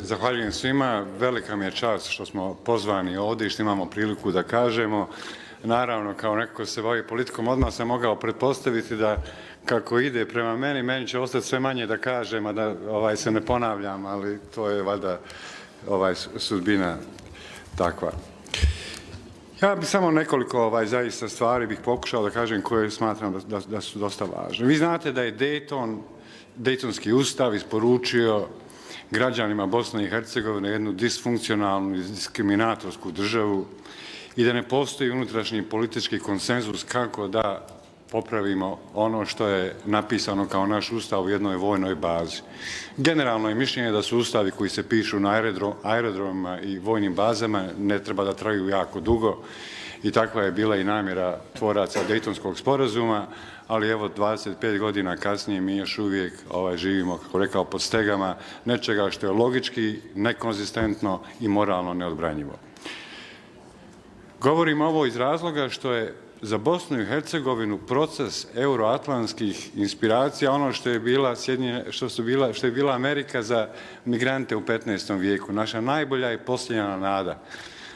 Zahvaljujem svima. Velika mi je čast što smo pozvani ovdje i što imamo priliku da kažemo. Naravno, kao neko ko se bavi politikom, odmah sam mogao pretpostaviti da kako ide prema meni će ostati sve manje da kažem, a da se ne ponavljam, ali to je valjda sudbina takva. Ja bih samo nekoliko zaista stvari bih pokušao da kažem koje smatram da su dosta važne. Vi znate da je Dejtonski ustav isporučio građanima Bosne i Hercegovine jednu disfunkcionalnu i diskriminatorsku državu i da ne postoji unutrašnji politički konsenzus kako da popravimo ono što je napisano kao naš ustav u jednoj vojnoj bazi. Generalno je mišljenje da su ustavi koji se pišu na aerodromima i vojnim bazama ne treba da traju jako dugo i takva je bila i namjera tvoraca Dejtonskog sporazuma, ali evo 25 godina kasnije mi još uvijek živimo, kako rekao, pod stegama nečega što je logički nekonzistentno i moralno neodbranjivo. Govorim ovo iz razloga što je za Bosnu i Hercegovinu proces euroatlantskih inspiracija ono što je bila Amerika za migrante u 15. vijeku. Naša najbolja i posljednja nada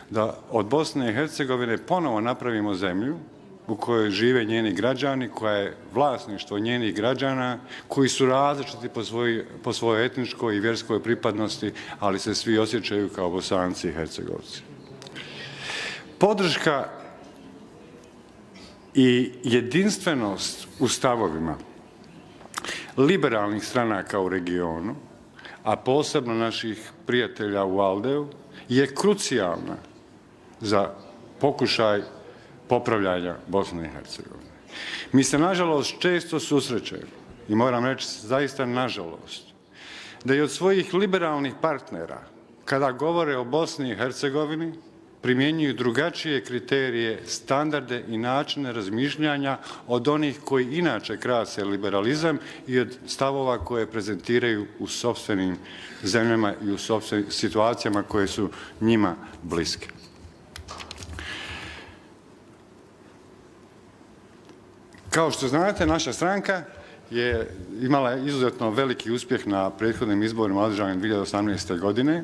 da od Bosne i Hercegovine ponovo napravimo zemlju u kojoj žive njeni građani, koja je vlasništvo njenih građana, koji su različiti po svojoj etničkoj i vjerskoj pripadnosti, ali se svi osjećaju kao Bosanci i Hercegovci. Podrška i jedinstvenost u stavovima liberalnih stranaka u regionu, a posebno naših prijatelja u Aldeu, je krucijalna za pokušaj popravljanja Bosne i Hercegovine. Mi se, nažalost, često susrećemo, i moram reći zaista nažalost, da i od svojih liberalnih partnera, kada govore o Bosni i Hercegovini, primjenjuju drugačije kriterije, standarde i načine razmišljanja od onih koji inače krase liberalizam i od stavova koje prezentiraju u sopstvenim zemljama i u sopstvenim situacijama koje su njima bliske. Kao što znate, naša stranka je imala izuzetno veliki uspjeh na prethodnim izborima održanim 2018. godine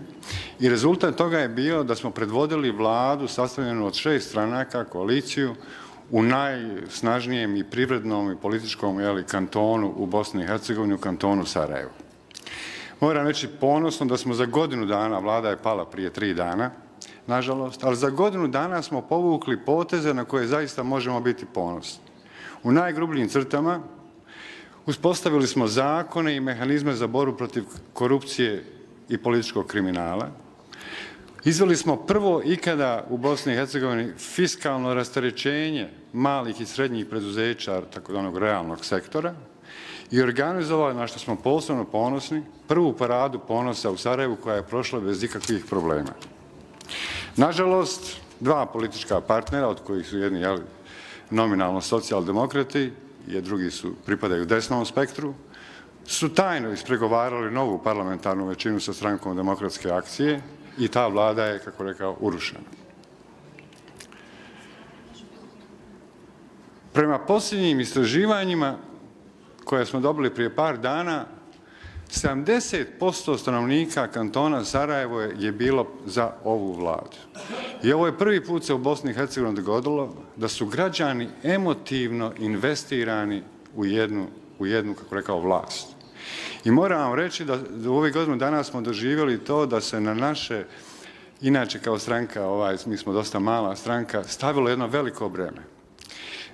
i rezultat toga je bio da smo predvodili vladu sastavljenu od 6 stranaka, koaliciju, u najsnažnijem i privrednom i političkom kantonu u Bosni i Hercegovini, u kantonu Sarajevo. Moram reći ponosno da smo za godinu dana, vlada je pala prije 3 dana, nažalost, ali za godinu dana smo povukli poteze na koje zaista možemo biti ponosni. U najgrubljim crtama uspostavili smo zakone i mehanizme za borbu protiv korupcije i političkog kriminala. Izveli smo prvo ikada u Bosni i Hercegovini fiskalno rasterećenje malih i srednjih preduzeća, takozvanog realnog sektora, i organizovali, na što smo posebno ponosni, prvu paradu ponosa u Sarajevu koja je prošla bez ikakvih problema. Nažalost, 2 politička partnera, od kojih su jedni nominalno socijaldemokrati, i drugi pripadaju desnom spektru, su tajno ispregovarali novu parlamentarnu većinu sa Strankom demokratske akcije i ta vlada je, kako rekao, urušena. Prema posljednjim istraživanjima koje smo dobili prije par dana, 70% stanovnika kantona Sarajevo je bilo za ovu vladu. I ovo je prvi put se u Bosni i Hercegovini dogodilo da su građani emotivno investirani u jednu, kako rekao, vlast. I moram vam reći da u ovih godinu dana smo doživjeli to da se na naše, inače kao stranka, mi smo dosta mala stranka, stavilo jedno veliko breme.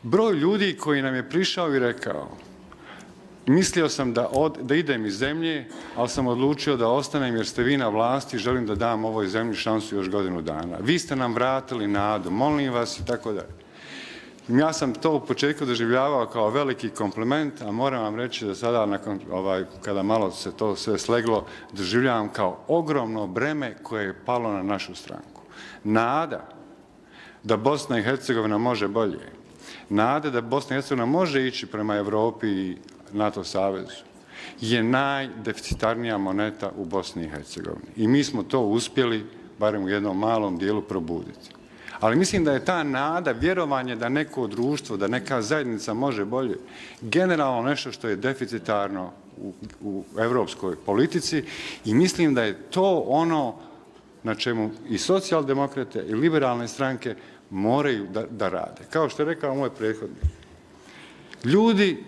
Broj ljudi koji nam je prišao i rekao: mislio sam da idem iz zemlje, ali sam odlučio da ostanem jer ste vi na vlasti i želim da dam ovoj zemlji šansu još godinu dana. Vi ste nam vratili nadu, molim vas, i tako dalje. Ja sam to u početku doživljavao kao veliki kompliment, a moram vam reći da sada, nakon kada malo se to sve sleglo, doživljavam kao ogromno breme koje je palo na našu stranku. Nada da Bosna i Hercegovina može bolje, nada da Bosna i Hercegovina može ići prema Europi i NATO savezu, je najdeficitarnija moneta u Bosni i Hercegovini. I mi smo to uspjeli, barem u jednom malom dijelu, probuditi. Ali mislim da je ta nada, vjerovanje da neko društvo, da neka zajednica može bolje, generalno nešto što je deficitarno u europskoj politici i mislim da je to ono na čemu i socijaldemokrate i liberalne stranke moraju da rade. Kao što je rekao moj prethodnik, ljudi,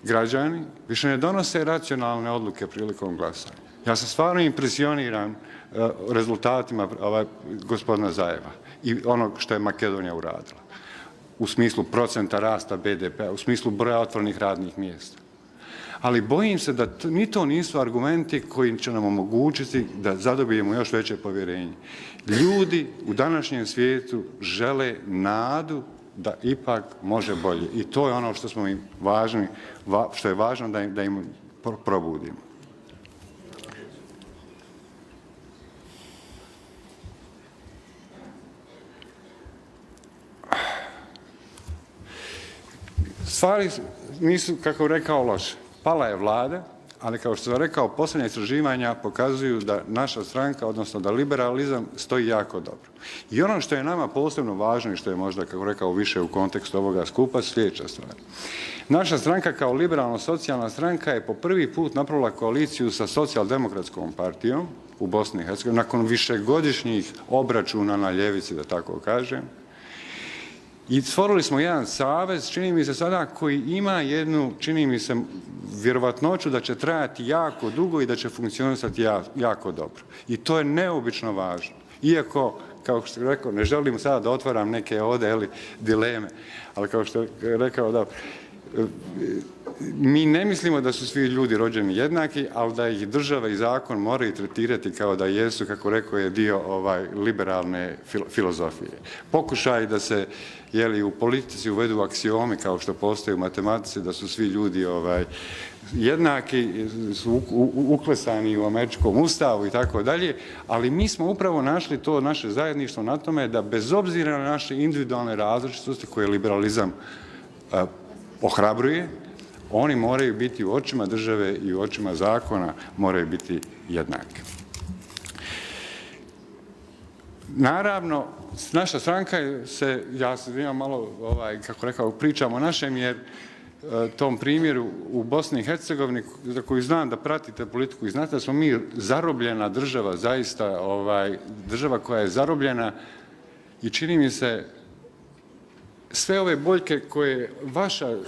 građani, više ne donose racionalne odluke prilikom glasanja. Ja sam stvarno impresioniran rezultatima gospodina Zajeva i onog što je Makedonija uradila. U smislu procenta rasta BDP-a, u smislu broja otvorenih radnih mjesta. Ali bojim se da ni to nisu argumenti koji će nam omogućiti da zadobijemo još veće povjerenje. Ljudi u današnjem svijetu žele nadu da ipak može bolje. I to je ono što smo im važni, što je važno da im probudimo. Stvari nisu, kako rekao, loše. Pala je vlada, ali kao što sam rekao, posljednja istraživanja pokazuju da naša stranka, odnosno da liberalizam stoji jako dobro. I ono što je nama posebno važno i što je možda, kako rekao, više u kontekstu ovoga skupa, sljedeća stvar. Naša stranka kao liberalno-socijalna stranka je po prvi put napravila koaliciju sa socijaldemokratskom partijom u Bosni i Hercegovini, nakon višegodišnjih obračuna na ljevici, da tako kažem. I stvorili smo jedan savez, čini mi se sada, koji ima jednu, čini mi se, vjerovatnoću da će trajati jako dugo i da će funkcionisati jako dobro. I to je neobično važno. Iako, kao što sam rekao, ne želim sada da otvaram neke ovdje dileme, ali kao što je rekao, da mi ne mislimo da su svi ljudi rođeni jednaki, ali da ih država i zakon moraju tretirati kao da jesu, kako rekao, je dio liberalne filozofije. Pokušaj da se u politici uvedu aksiomi kao što postoje u matematici, da su svi ljudi jednaki, su uklesani u američkom ustavu i tako dalje, ali mi smo upravo našli to naše zajedništvo na tome da bez obzira na naše individualne različitosti koje liberalizam ohrabruje, oni moraju biti u očima države i u očima zakona moraju biti jednaki. Naravno, naša stranka se, ja se imam malo, kako rekao, pričam o našem, jer tom primjeru u Bosni i Hercegovini, za koju znam da pratite politiku i znate da smo mi zarobljena država, zaista država koja je zarobljena i čini mi se sve ove boljke koje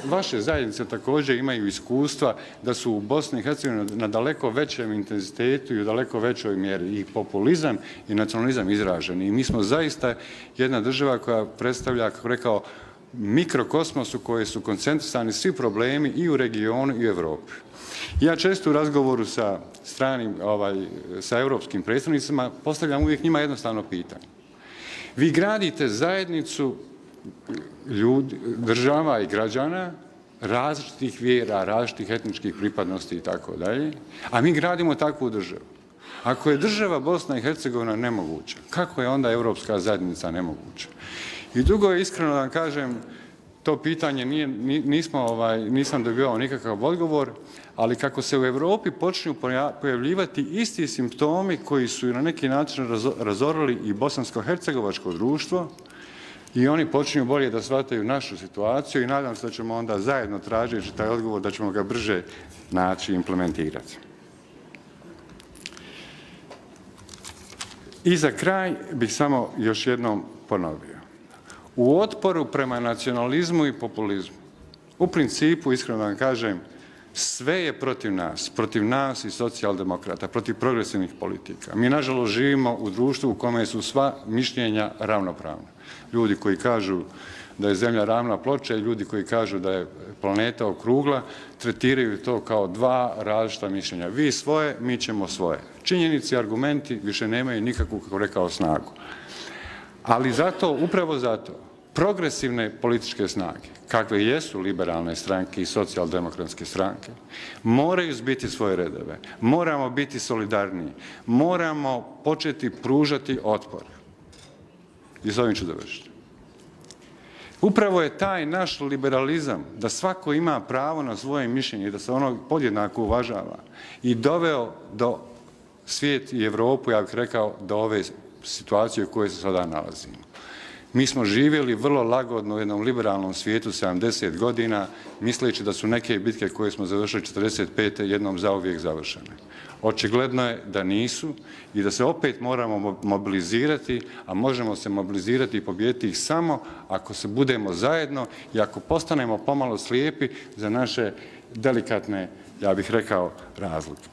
vaše zajednice također imaju iskustva da su u Bosni i Hercegovini na daleko većem intenzitetu i u daleko većoj mjeri i populizam i nacionalizam izraženi. I mi smo zaista jedna država koja predstavlja, kako rekao, mikrokosmos u kojoj su koncentrisani svi problemi i u regionu i u Europi. Ja često u razgovoru sa stranim, sa europskim predstavnicima postavljam uvijek njima jednostavno pitanje. Vi gradite zajednicu ljudi, država i građana, različitih vjera, različitih etničkih pripadnosti i tako dalje, a mi gradimo takvu državu. Ako je država Bosna i Hercegovina nemoguća, kako je onda europska zajednica nemoguća? I drugo je, iskreno da vam kažem, to pitanje nisam dobivao nikakav odgovor, ali kako se u Europi počinju pojavljivati isti simptomi koji su na neki način razorili i bosansko-hercegovačko društvo, i oni počinju bolje da shvataju našu situaciju i nadam se da ćemo onda zajedno tražiti taj odgovor, da ćemo ga brže naći i implementirati. I za kraj bih samo još jednom ponovio. U otporu prema nacionalizmu i populizmu, u principu, iskreno da vam kažem, sve je protiv nas i socijaldemokrata, protiv progresivnih politika. Mi, nažalost, živimo u društvu u kome su sva mišljenja ravnopravna. Ljudi koji kažu da je zemlja ravna ploča i ljudi koji kažu da je planeta okrugla, tretiraju to kao dva različita mišljenja. Vi svoje, mi ćemo svoje. Činjenici i argumenti više nemaju nikakvu, kako rekao, snagu. Ali zato, upravo zato, progresivne političke snage, kakve jesu liberalne stranke i socijaldemokratske stranke, moraju zbiti svoje redove. Moramo biti solidarniji. Moramo početi pružati otpor. I s ovim ću završiti. Upravo je taj naš liberalizam, da svako ima pravo na svoje mišljenje i da se ono podjednako uvažava, i doveo do svijet i Europu, ja bih rekao, do ove situacije u kojoj se sada nalazimo. Mi smo živjeli vrlo lagodno u jednom liberalnom svijetu 70 godina, misleći da su neke bitke koje smo završili 45. jednom zauvijek završene. Očigledno je da nisu i da se opet moramo mobilizirati, a možemo se mobilizirati i pobijediti ih samo ako se budemo zajedno i ako postanemo pomalo slijepi za naše delikatne, ja bih rekao,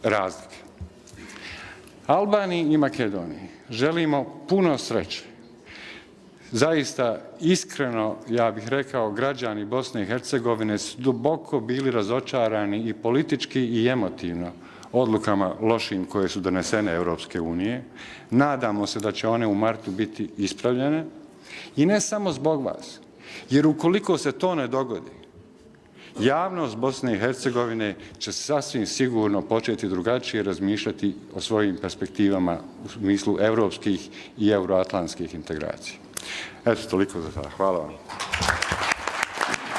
razlike. Albaniji i Makedoniji želimo puno sreće. Zaista iskreno, ja bih rekao, građani Bosne i Hercegovine su duboko bili razočarani i politički i emotivno odlukama lošim koje su donesene Europske unije. Nadamo se da će one u martu biti ispravljene i ne samo zbog vas, jer ukoliko se to ne dogodi, javnost Bosne i Hercegovine će sasvim sigurno početi drugačije razmišljati o svojim perspektivama u smislu europskih i euroatlantskih integracija. Eto, toliko za sada. Hvala vam.